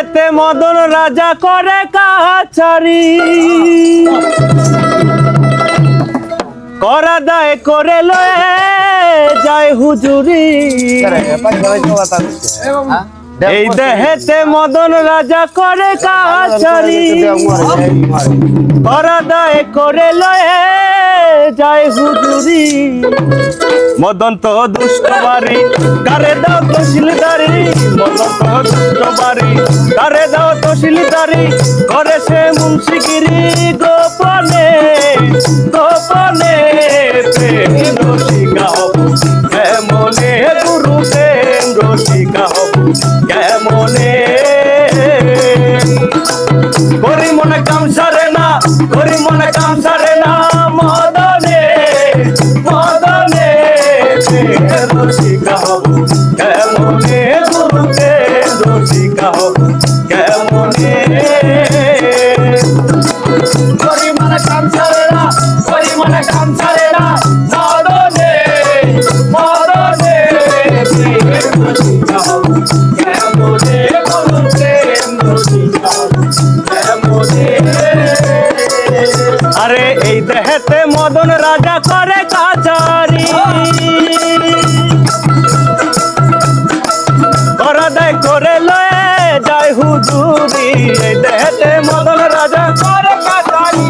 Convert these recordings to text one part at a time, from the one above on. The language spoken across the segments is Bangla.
দেহেতে মদন রাজা করে কাছারি, করা দায় করে লয়ে যায় হুজুরি। এই দেহেতে মদন রাজা করে কাছারি, করা দায় করে লয়ে যায় হুজুরি। মদন তো দুষ্ট বাড়ি, কারে দাও তহসিলদারি। মদন তো দুষ্ট বাড়ি, কারে দাও তহসিলদারি। করে সে মুন্সিগিরি গোপনে গোপনে। প্রেম রসিকা হব কেমনে, গুরু প্রেম রসিকা হব কেমনে। করি মনে কাম সারে না, করি মনে কাম সারে না। মদনে মদনে প্রেম রসিকা হব কেমনে, গুরু প্রেম রসিকা হব কেমনে। করি মনে কাম সারে না, করি মনে কাম সারে না। মদনে মদনে প্রেম রসিকা হব কেমনে, গুরু প্রেম রসিকা হব কেমনে। আরে এই দেহেতে মদন রাজা করে কাছারি, করা দায় করে লয়ে যায় হুজুরি। এই দেহেতে মদন রাজা করে কাছারি,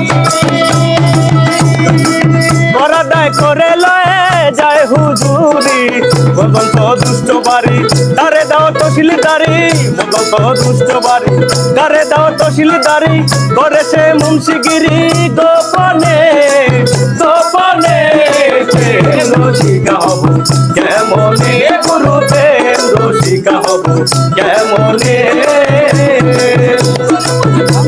করা দায় করে লয়ে যায় হুজুরি। মদন তো দুষ্ট বাড়ি, তারে দাও তহসিলদারি। মদন তো দুষ্ট বাড়ি, তারে দাও তহসিলদারি। করে সে মুন্সিগিরি গোপনে গোপনে। প্রেম রসিকা হব কেমনে, গুরু প্রেম রসিকা হব কেমনে।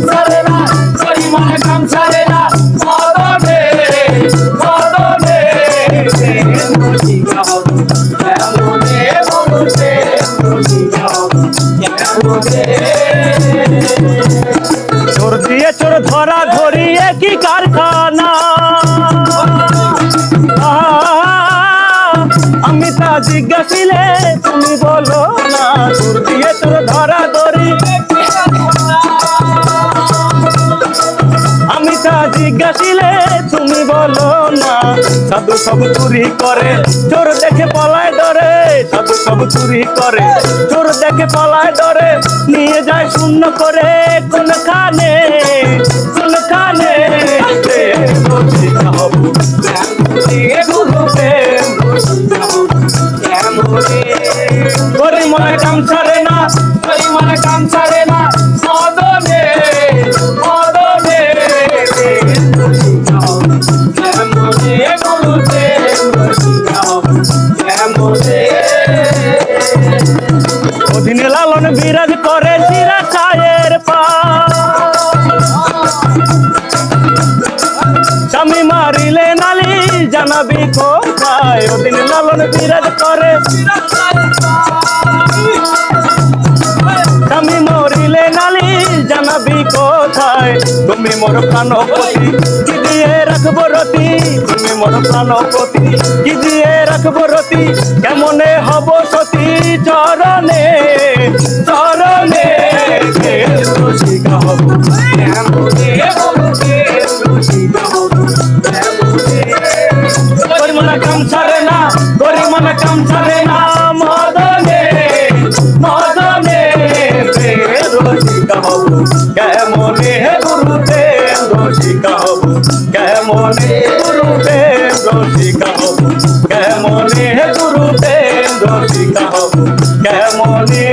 সারে না, করি মনে কাম সারে না। মদনে মদনে প্রেম রসিকা হব কেমনে, গুরু প্রেম রসিকা হব কেমনে। চোর দিয়ে চোর ধরা ধরি একই কারখানা। আমি তা জিজ্ঞাসিলে তুমি বলো না। চোর দিয়ে চোর ধরা ধরি, আমি তা জিজ্ঞাসিলে তুমি বলো না। সাধু সব চুরি করে, চোর দেখে পলায় ডরে। সাধু সব চুরি করে, চোর দেখে পলায় ডরে। নিয়ে যায় শূন্য করে কোনখানে কোনখানে। প্রেম রসিকা হব কেমনে, গুরু প্রেম রসিকা হব কেমনে। করি মনে কাম ছাড়ে না, করি মনে কাম ছাড়ে না। মদনে মদনে প্রেম রসিকা হব কেমনে, গুরু প্রেম রসিকা হব কেমনে। অধীনে লালন বিরাজ করে চিরা চায়ের পা। স্বামী মারিলে নালি জানাবি কোথায়। অধীনে লালন বিরাজ করে, স্বামী মরিলে নালি জানাবি কোথায়। তুমি মোর প্রাণপতি, কি দিয়ে রাখবো রতি। তুমি মোর প্রাণপতি, কি দিয়ে রাখবো রতি। কেমনে হব সতী চরণে চরণে। প্রেম রসিকা হব কেমনে, গুরু প্রেম রসিকা হব কেমনে। করি মনে কাম ছাড়ে না, করি মনে কাম ছাড়ে না। মদনে মদনে প্রেম রসিকা হব কেমনে, গুরু প্রেম রসিকা হব কেমনে। গুরু প্রেম রসিকা হব কেমনে, গুরু প্রেম রসিকা হব কেমনে।